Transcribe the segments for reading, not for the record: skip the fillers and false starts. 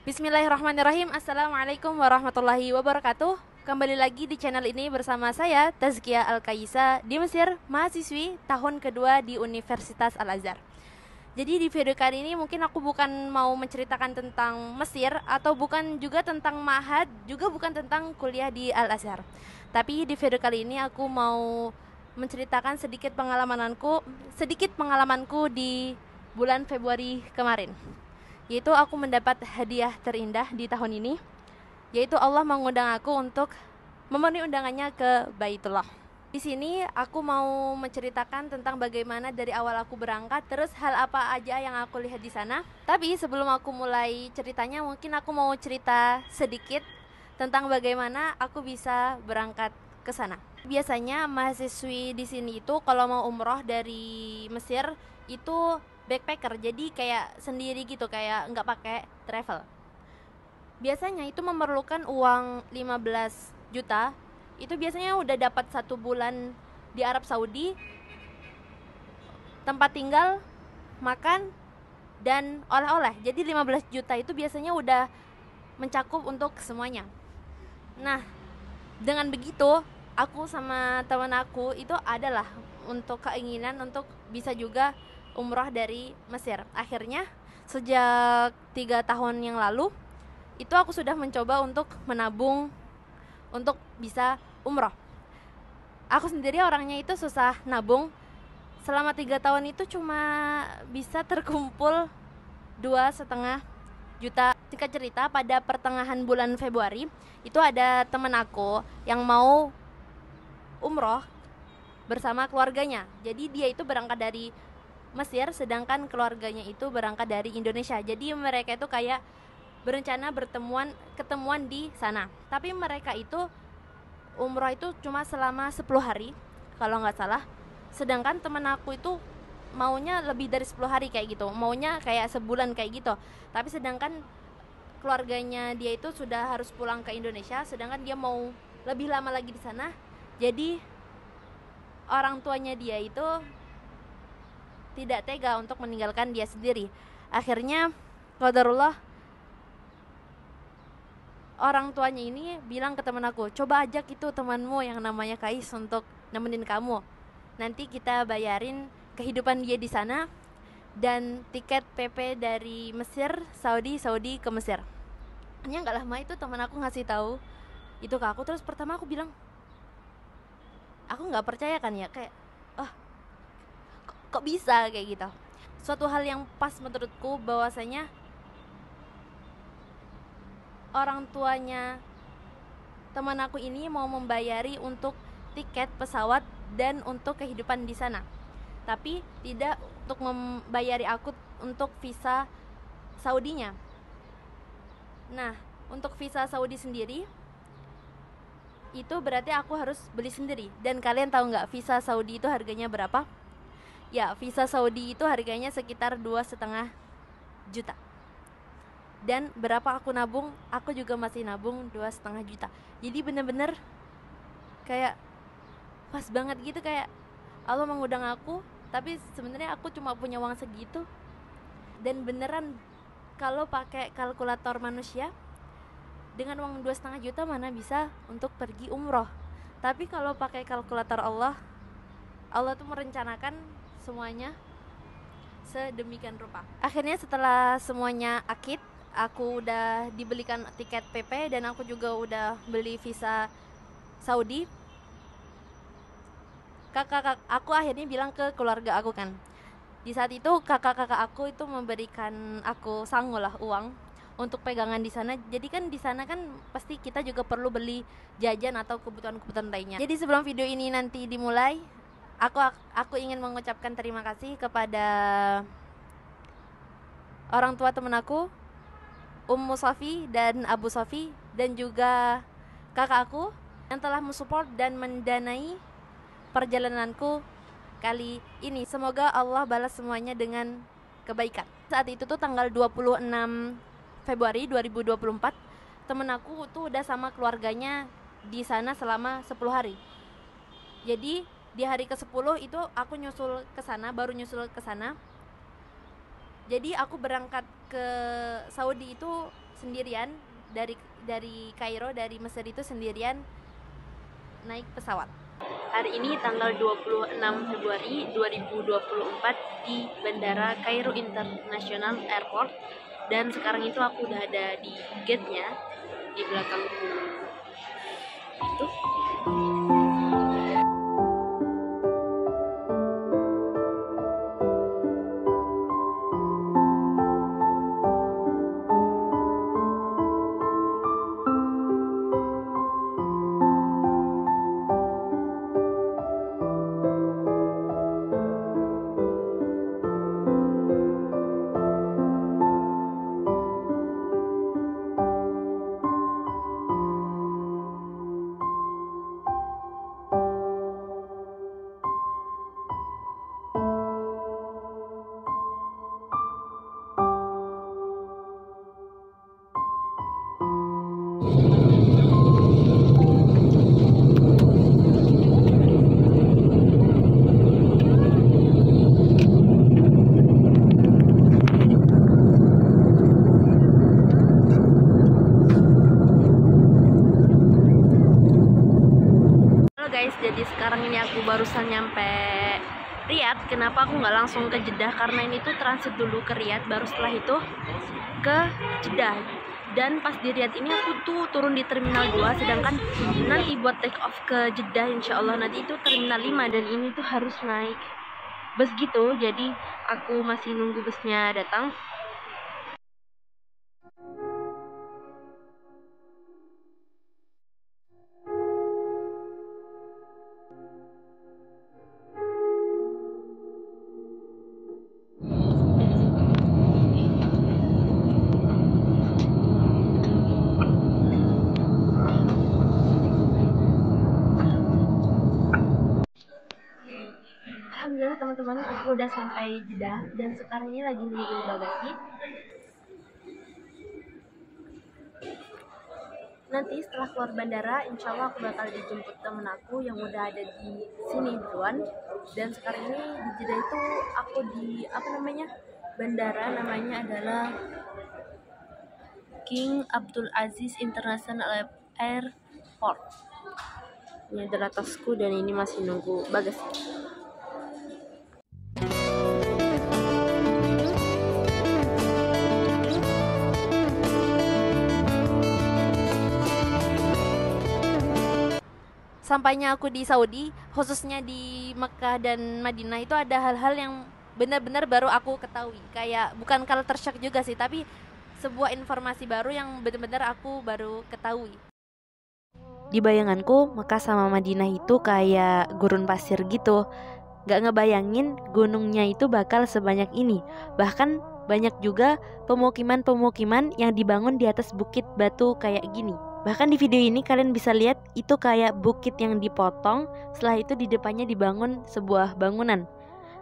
Bismillahirrahmanirrahim. Assalamualaikum warahmatullahi wabarakatuh. Kembali lagi di channel ini bersama saya Tazkia Al-Kaisa di Mesir, mahasiswi tahun kedua di Universitas Al-Azhar. Jadi di video kali ini mungkin aku bukan mau menceritakan tentang Mesir, atau bukan juga tentang Ma'had, juga bukan tentang kuliah di Al-Azhar. Tapi di video kali ini aku mau menceritakan sedikit pengalamanku di bulan Februari kemarin. Yaitu aku mendapat hadiah terindah di tahun ini, yaitu Allah mengundang aku untuk memenuhi undangannya ke Baitullah. Di sini aku mau menceritakan tentang bagaimana dari awal aku berangkat, terus hal apa aja yang aku lihat di sana. Tapi sebelum aku mulai ceritanya, mungkin aku mau cerita sedikit tentang bagaimana aku bisa berangkat ke sana. Biasanya mahasiswi di sini itu kalau mau umroh dari Mesir itu backpacker, jadi kayak sendiri gitu, kayak nggak pakai travel. Biasanya itu memerlukan uang 15 juta. Itu biasanya udah dapat 1 bulan di Arab Saudi, tempat tinggal, makan, dan oleh-oleh. Jadi 15 juta itu biasanya udah mencakup untuk semuanya. Nah, dengan begitu aku sama teman aku itu adalah untuk keinginan untuk bisa juga umroh dari Mesir. Akhirnya sejak 3 tahun yang lalu itu aku sudah mencoba untuk menabung untuk bisa umroh. Aku sendiri orangnya itu susah nabung. Selama 3 tahun itu cuma bisa terkumpul 2,5 juta. Singkat cerita, pada pertengahan bulan Februari itu ada temen aku yang mau umroh bersama keluarganya. Jadi dia itu berangkat dari Mesir, sedangkan keluarganya itu berangkat dari Indonesia. Jadi mereka itu kayak berencana ketemuan di sana. Tapi mereka itu umroh itu cuma selama 10 hari kalau nggak salah. Sedangkan temen aku itu maunya lebih dari 10 hari kayak gitu, maunya kayak sebulan kayak gitu. Tapi sedangkan keluarganya dia itu sudah harus pulang ke Indonesia, sedangkan dia mau lebih lama lagi di sana. Jadi orang tuanya dia itu tidak tega untuk meninggalkan dia sendiri. Akhirnya qadarullah, orang tuanya ini bilang ke teman aku, coba ajak itu temanmu yang namanya Kais untuk nemenin kamu. Nanti kita bayarin kehidupan dia di sana dan tiket PP dari Mesir, Saudi ke Mesir. Hanya nggak lama itu teman aku ngasih tahu itu ke aku. Terus pertama aku bilang, aku nggak percaya kan ya, kayak kok bisa kayak gitu. Suatu hal yang pas menurutku bahwasanya orang tuanya teman aku ini mau membayari untuk tiket pesawat dan untuk kehidupan di sana, tapi tidak untuk membayari aku untuk visa Saudinya. Nah, untuk visa Saudi sendiri itu berarti aku harus beli sendiri. Dan kalian tahu nggak visa Saudi itu harganya berapa? Ya, visa Saudi itu harganya sekitar 2,5 juta. Dan berapa aku nabung? Aku juga masih nabung 2,5 juta. Jadi bener-bener kayak pas banget gitu, kayak Allah mengundang aku, tapi sebenarnya aku cuma punya uang segitu. Dan beneran kalau pakai kalkulator manusia, dengan uang 2,5 juta mana bisa untuk pergi umroh. Tapi kalau pakai kalkulator Allah tuh merencanakan semuanya sedemikian rupa. Akhirnya setelah semuanya akid, aku udah dibelikan tiket PP dan aku juga udah beli visa Saudi. Kakak aku akhirnya bilang ke keluarga aku kan. Di saat itu kakak-kakak aku itu memberikan aku sanggul lah uang untuk pegangan di sana. Jadi kan di sana kan pasti kita juga perlu beli jajan atau kebutuhan-kebutuhan lainnya. Jadi sebelum video ini nanti dimulai, aku ingin mengucapkan terima kasih kepada orang tua temen aku, Ummu Sofi dan Abu Sofi, dan juga kakak aku yang telah mensupport dan mendanai perjalananku kali ini. Semoga Allah balas semuanya dengan kebaikan. Saat itu tuh tanggal 26 Februari 2024, temen aku tuh udah sama keluarganya di sana selama 10 hari. Jadi di hari ke-10 itu aku baru nyusul ke sana. Jadi aku berangkat ke Saudi itu sendirian dari Kairo, dari Mesir itu sendirian naik pesawat. Hari ini tanggal 26 Februari 2024 di Bandara Kairo International Airport, dan sekarang itu aku udah ada di gate-nya di belakangku itu. Guys, jadi sekarang ini aku barusan nyampe Riyadh. Kenapa aku nggak langsung ke Jeddah? Karena ini tuh transit dulu ke Riyadh, baru setelah itu ke Jeddah. Dan pas di Riyadh ini aku tuh turun di Terminal 2, sedangkan nanti buat take off ke Jeddah insya Allah nanti itu Terminal 5, dan ini tuh harus naik bus gitu. Jadi aku masih nunggu busnya datang. Alhamdulillah teman-teman, aku udah sampai Jeddah dan sekarang ini lagi nunggu bagasi. Nanti setelah keluar bandara, insya Allah aku bakal dijemput temen aku yang udah ada di sini duluan. Dan sekarang ini di Jeddah itu aku di bandara namanya adalah King Abdul Aziz International Airport. Ini adalah tasku dan ini masih nunggu bagasi. Sampainya aku di Saudi, khususnya di Mekah dan Madinah, itu ada hal-hal yang benar-benar baru aku ketahui. Kayak bukan culture shock juga sih, tapi sebuah informasi baru yang benar-benar aku baru ketahui. Di bayanganku, Mekah sama Madinah itu kayak gurun pasir gitu. Gak ngebayangin gunungnya itu bakal sebanyak ini. Bahkan banyak juga pemukiman-pemukiman yang dibangun di atas bukit batu kayak gini. Bahkan di video ini kalian bisa lihat itu kayak bukit yang dipotong, setelah itu di depannya dibangun sebuah bangunan.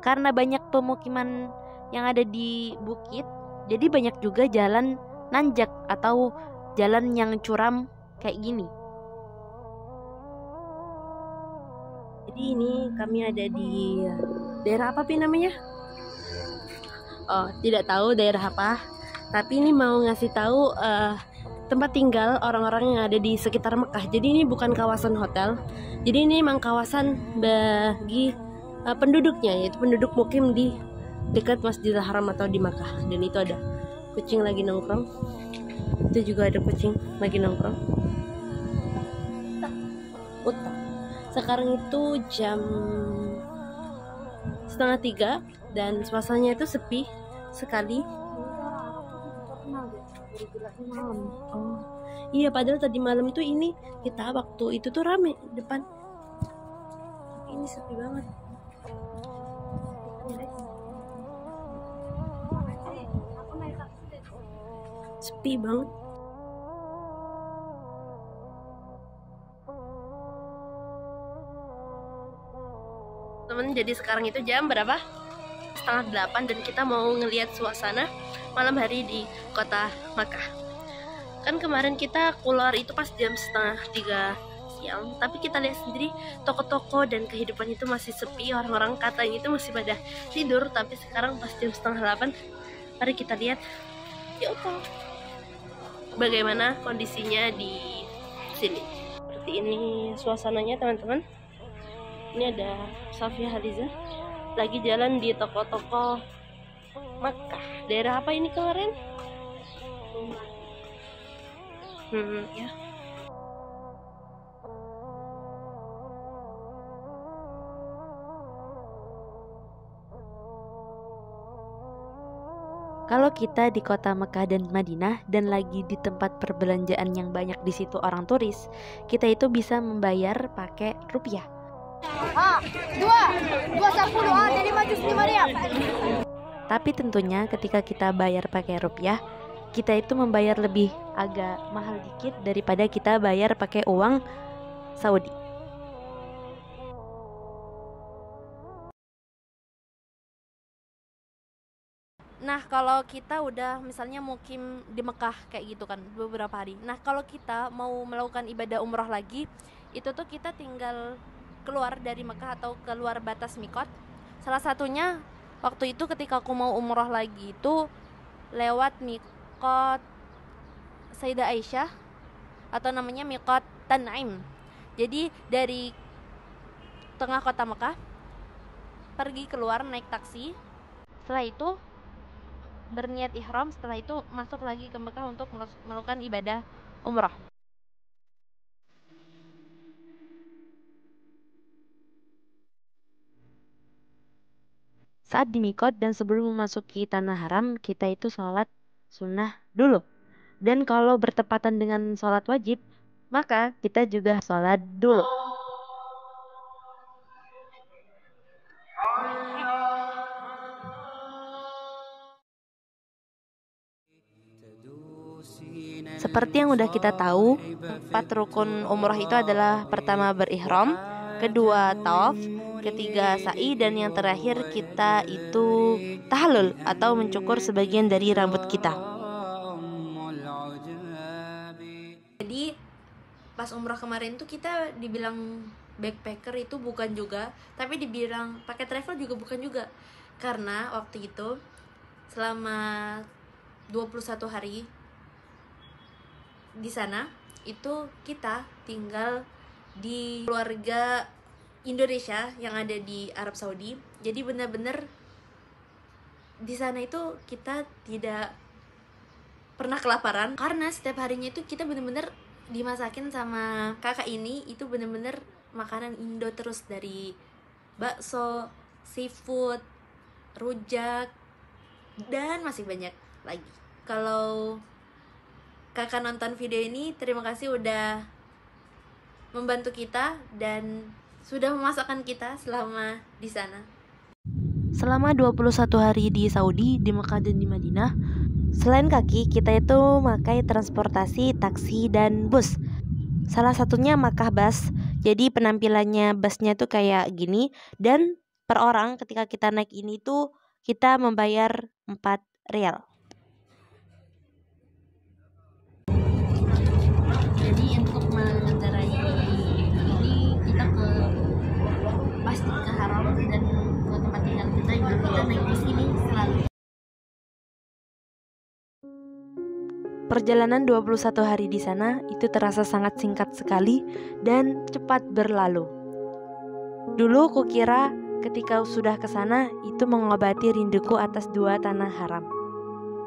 Karena banyak pemukiman yang ada di bukit, jadi banyak juga jalan nanjak atau jalan yang curam kayak gini. Jadi ini kami ada di daerah apa namanya? Oh, tidak tahu daerah apa. Tapi ini mau ngasih tahu tempat tinggal orang-orang yang ada di sekitar Mekah. Jadi ini bukan kawasan hotel. Jadi ini memang kawasan bagi penduduknya, yaitu penduduk mukim di dekat Masjidil Haram atau di Mekah. Dan itu ada kucing lagi nongkrong. Itu juga ada kucing lagi nongkrong. Sekarang itu jam 2:30 dan suasananya itu sepi sekali. Oh iya, padahal tadi malam tuh ini kita waktu itu tuh rame depan. Ini sepi banget. Sepi banget. Temen, jadi sekarang itu jam berapa? 7:30 dan kita mau ngelihat suasana malam hari di kota Makkah. Kan kemarin kita keluar itu pas jam 2:30 siang, tapi kita lihat sendiri toko-toko dan kehidupan itu masih sepi, orang-orang katanya itu masih pada tidur. Tapi sekarang pas jam 7:30, mari kita lihat. Yuk. bagaimana kondisinya di sini. Seperti ini suasananya teman-teman. Ini ada Safia Haliza lagi jalan di toko-toko Makkah. Daerah apa ini kemarin? Ya. Kalau kita di kota Mekah dan Madinah dan lagi di tempat perbelanjaan yang banyak di situ orang turis, kita itu bisa membayar pakai rupiah. Tapi tentunya ketika kita bayar pakai rupiah, kita itu membayar lebih agak mahal dikit daripada kita bayar pakai uang Saudi. Nah, kalau kita udah misalnya mukim di Mekah kayak gitu kan beberapa hari. Nah, kalau kita mau melakukan ibadah umroh lagi, itu tuh kita tinggal keluar dari Mekah atau keluar batas mikot. Salah satunya waktu itu ketika aku mau umroh lagi itu lewat mikot Sayyidah Aisyah atau namanya mikot Tan'im. Jadi dari tengah kota Mekah pergi keluar naik taksi. Setelah itu berniat ihram, setelah itu masuk lagi ke Mekah untuk melakukan ibadah umrah. Saat di mikot dan sebelum memasuki tanah haram, kita itu sholat sunnah dulu. Dan kalau bertepatan dengan sholat wajib, maka kita juga sholat dulu. Seperti yang udah kita tahu, 4 rukun umroh itu adalah pertama berihram, kedua tawaf, ketiga sa'i, dan yang terakhir kita itu tahallul atau mencukur sebagian dari rambut kita. Jadi pas umroh kemarin tuh kita dibilang backpacker itu bukan juga, tapi dibilang pakai travel juga bukan juga. Karena waktu itu selama 21 hari di sana itu kita tinggal di keluarga Indonesia yang ada di Arab Saudi. Jadi benar-benar di sana itu kita tidak pernah kelaparan karena setiap harinya itu kita benar-benar dimasakin sama kakak ini. Itu benar-benar makanan Indo terus, dari bakso, seafood, rujak, dan masih banyak lagi. Kalau kakak nonton video ini, terima kasih udah membantu kita dan sudah memasakkan kita selama di sana. Selama 21 hari di Saudi, di Mekah dan di Madinah, selain kaki, kita itu memakai transportasi, taksi, dan bus. Salah satunya Makkah Bus. Jadi penampilannya busnya tuh kayak gini, dan per orang ketika kita naik ini tuh kita membayar 4 rial. Jadi untuk mengendarai ini kita ke Masjidil Haram dan ke tempat tinggal kita naik bus ini selalu. Perjalanan 21 hari di sana itu terasa sangat singkat sekali dan cepat berlalu. Dulu kukira ketika sudah ke sana itu mengobati rinduku atas 2 tanah haram.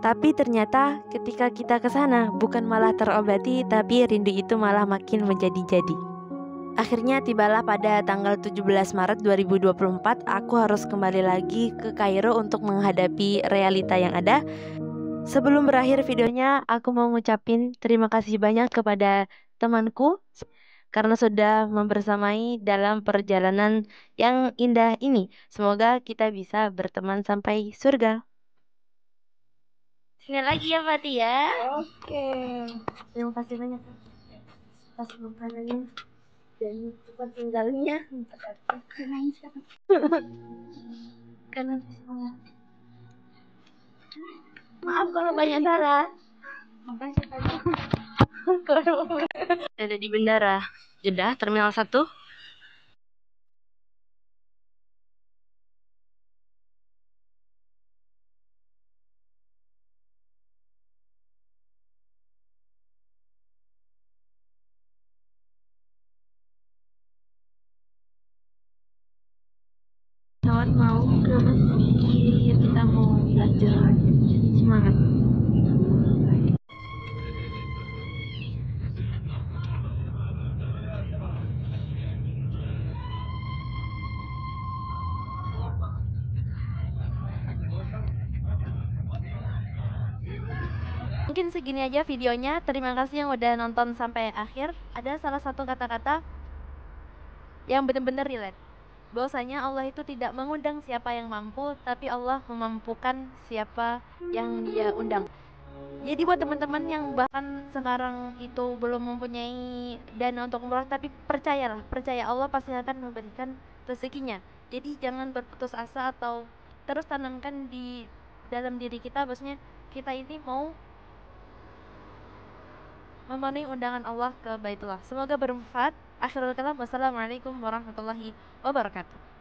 Tapi ternyata ketika kita ke sana bukan malah terobati, tapi rindu itu malah makin menjadi-jadi. Akhirnya tibalah pada tanggal 17 Maret 2024, aku harus kembali lagi ke Kairo untuk menghadapi realita yang ada. Sebelum berakhir videonya, aku mau ngucapin terima kasih banyak kepada temanku karena sudah membersamai dalam perjalanan yang indah ini. Semoga kita bisa berteman sampai surga. Sini lagi ya Fatih ya. Oke. Terima kasih banyak atas makanannya dan tempat tinggalnya. Karena maaf kalau banyak darah. Makasih banyak. Ada di Bandara Jeddah Terminal 1. Mungkin segini aja videonya. Terima kasih yang udah nonton sampai akhir. Ada salah satu kata-kata yang benar-benar relate, bahwasanya Allah itu tidak mengundang siapa yang mampu, tapi Allah memampukan siapa yang Dia undang. Jadi buat teman-teman yang bahkan sekarang itu belum mempunyai dana untuk umroh, tapi percayalah, percaya Allah pasti akan memberikan rezekinya. Jadi jangan berputus asa, atau terus tanamkan di dalam diri kita bahwasanya kita ini mau memenuhi undangan Allah ke Baitullah. Semoga bermanfaat. Akhirul kalam, wassalamualaikum warahmatullahi wabarakatuh.